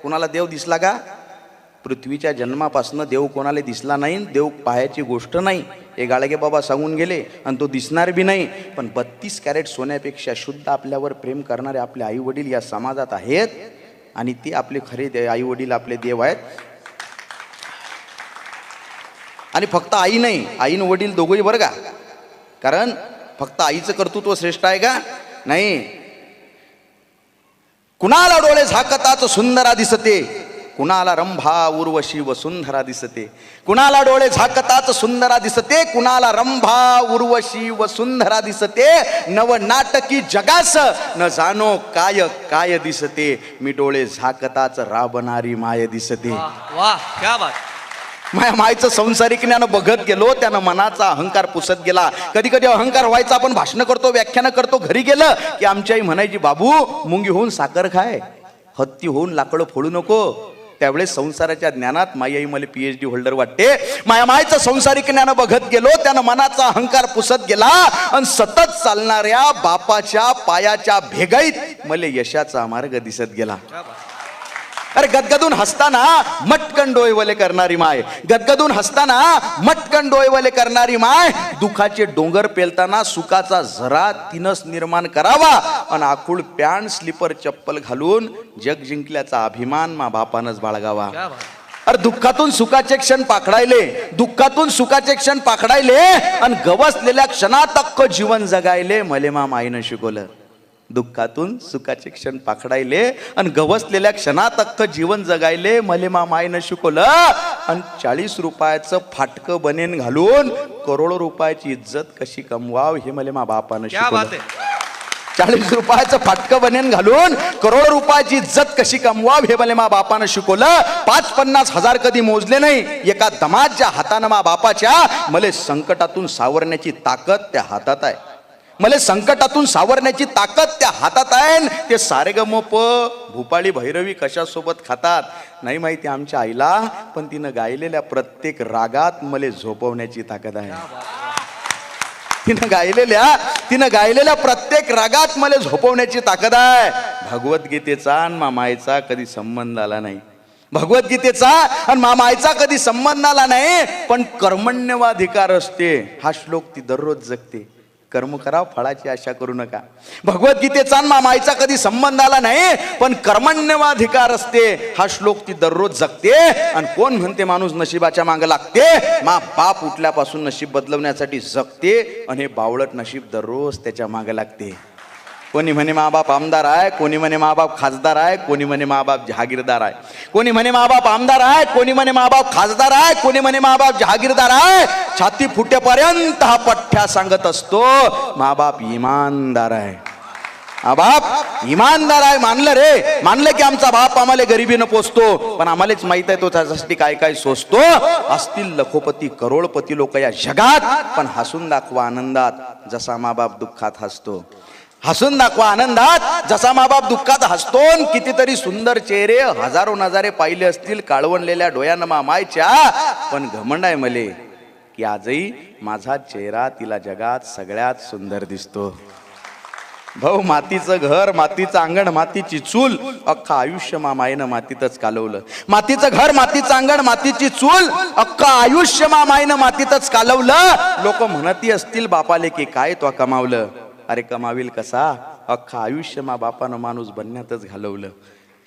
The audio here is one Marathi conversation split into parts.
कोणाला देव दिसला का? पृथ्वीच्या जन्मापासून देव कोणाला दिसला नाही, देव पाहायची गोष्ट नाही. हे गाडगे बाबा सांगून गेले आणि तो दिसणार बी नाही. पण 32 कॅरेट सोन्यापेक्षा शुद्ध आपल्यावर प्रेम करणारे आपले आई वडील या समाजात आहेत आणि ते आपले खरे आई वडील आपले देव आहेत. आणि फक्त आई नाही, आईन वडील दोघंही बरं का. कारण फक्त आईचं कर्तृत्व श्रेष्ठ आहे का? नाही. कुणाला डोळे झाकताच सुंदरा दिसते, कुणाला रंभा उर्वशी वसुंधरा दिसते. कुणाला डोळे झाकताच सुंदरा दिसते, कुणाला रंभा उर्वशी वसुंधरा दिसते. नव नाटकी जगास न जानो काय काय दिसते, मी डोळे झाकताच राबणारी माय दिसते. वाह, क्या बात. माया मायचं संसारिक ज्ञान बघत गेलो, त्यानं मनाचा अहंकार पुसत गेला. कधी कधी अहंकार व्हायचा. आपण भाषण करतो, व्याख्यान करतो, घरी गेलं की आमची आई म्हणायची, बाबू मुंगी होऊन साखर खाय, हत्ती होऊन लाकडं फोडू नको. त्यावेळेस संसाराच्या ज्ञानात माई आई मला PhD होल्डर वाटते. माया मायचं संसारिक ज्ञान बघत गेलो, त्यानं मनाचा अहंकार पुसत गेला आणि सतत चालणाऱ्या बापाच्या पायाच्या भेगाईत मला यशाचा मार्ग दिसत गेला. अरे गदगदून हसताना मटकन डोळेवले करणारी माय, गदगदून हसताना मटकन डोळेवले करणारी माय, दुखाचे डोंगर पेलताना सुखाचा झरा तिनच निर्माण करावा आणि आखूड पॅन्ट स्लीपर चप्पल घालून जग जिंकल्याचा अभिमान मा बापानच बाळगावा. अरे दुःखातून सुखाचे क्षण पाखडायले, दुःखातून सुखाचे क्षण पाखडायले आणि गवसलेल्या क्षणात अख्खं जीवन जगायले मले मा माईनं शिकवलं. दुःखातून सुखाचे क्षण पाखडायले आणि गवसलेल्या क्षणात अख्खं जीवन जगायले मले मा मायनं शिकवलं. आणि 40 रुपयाचं फाटकं बनेन घालून करोडो रुपयाची इज्जत कशी कमवाव हे मले मा बापानं शिकवलं. 40 रुपयाचं फाटकं बनेन घालून करोडो रुपयाची इज्जत कशी कमवाव हे मले मा बापानं शिकवलं. 5-50 हजार कधी मोजले नाही. एका दमाच्या हातानं मा बापाच्या मले संकटातून सावरण्याची ताकद त्या हातात आहे. मला संकटातून सावरण्याची ताकद त्या हातात आहे. ते सारेगमप भूपाळी भैरवी कशासोबत खातात नाही माहिती आमच्या आईला, पण तिनं गायलेल्या प्रत्येक रागात मला झोपवण्याची ताकद आहे. तिनं गायलेल्या प्रत्येक रागात मला झोपवण्याची ताकद आहे. भगवद्गीतेचा आणि मामाईचा कधी संबंध आला नाही. भगवद्गीतेचा आणि मामाईचा कधी संबंध आला नाही. पण कर्मण्यवाधिकार असते हा श्लोक ती दररोज जगते. कर्म करा, फळाची आशा करू नका. भगवद्गीतेचा आणि मामाईचा कधी संबंध आला नाही, पण कर्मण्यवाधिकार असते हा श्लोक ती दररोज जगते. आणि कोण म्हणते माणूस नशिबाच्या मागे लागते, मा बाप उठल्यापासून नशीब बदलवण्यासाठी जगते आणि हे बावळट नशीब दररोज त्याच्या मागे लागते. कोणी म्हणे मा बाप आमदार आहे, कोणी म्हणे मा बाप खासदार आहे, कोणी म्हणे मा बाप जहागीरदार आहे. कोणी म्हणे मा बाप आमदार आहे, कोणी म्हणे मा बाप खासदार आहे, कोणी म्हणे मा बाप जहागीरदार आहे. छाती फुटेपर्यंत हा पठ्ठ्या सांगत असतो मा बाप इमानदार आहे. हा बाप इमानदार आहे. मानलं रे, मानलं की आमचा बाप आम्हाला गरिबीनं पोचतो, पण आम्हालाच माहित आहे तो त्याच्यासाठी काय काय सोसतो. असतील लखोपती करोडपती लोक या जगात, पण हसून दाखवा आनंदात जसा मा बाप दुःखात हसतो. हसून दाखवा आनंदात जसा मा बाप दुःखात हसतो. कितीतरी सुंदर चेहरे हजारो नजारे पाहिले असतील काळवणलेल्या डोळ्यानं मा मायच्या, पण घमंड आहे मले की आजही माझा चेहरा तिला जगात सगळ्यात सुंदर दिसतो. भाऊ मातीचं घर, मातीचं अंगण, मातीची चूल, अख्खा आयुष्य मा माईनं मातीतच कालवलं. मातीचं घर, मातीचं अंगण, मातीची चूल, अख्खा आयुष्य मा माईनं मातीतच कालवलं. लोक म्हणती असतील बापाले की काय तो कमावलं. अरे कमावील कसा, अख्खा आयुष्य मा बापानं माणूस बनण्यातच घालवलं.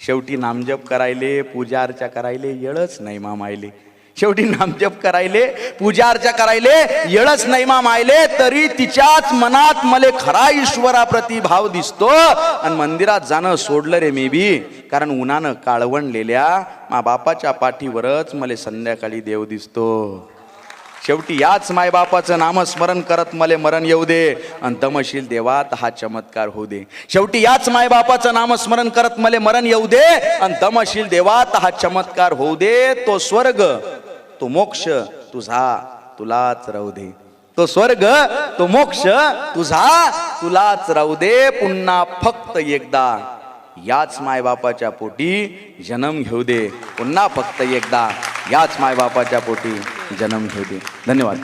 शेवटी नामजप करायले, पूजा अर्चा करायले येळच नाही मा मायले. शेवटी नामजप करायले, पूजा अर्चा करायले येळच नाही मा मायले. तरी तिच्याच मनात मले खरा ईश्वराप्रती भाव दिसतो. आणि मंदिरात जाणं सोडलं रे मी बी, कारण उन्हानं काळवणलेल्या मा बापाच्या पाठीवरच मले संध्याकाळी देव दिसतो. शेवटी याच मायबापाचं नामस्मरण करत मले मरण येऊ दे आणि दमशील देवात हा चमत्कार होऊ दे. शेवटी याच मायबापाचं नामस्मरण करत मले मरण येऊ दे आणि दमशील देवात हा चमत्कार होऊ दे. तो स्वर्ग, तो मोक्ष तुझा तुलाच राहू दे. तो स्वर्ग, तो मोक्ष तुझा तुलाच राहू दे. पुन्हा फक्त एकदा याच मायबापाच्या पोटी जन्म घेऊ दे. पुन्हा फक्त एकदा याच मायबापाच्या पोटी जन्म घेऊ दे. धन्यवाद.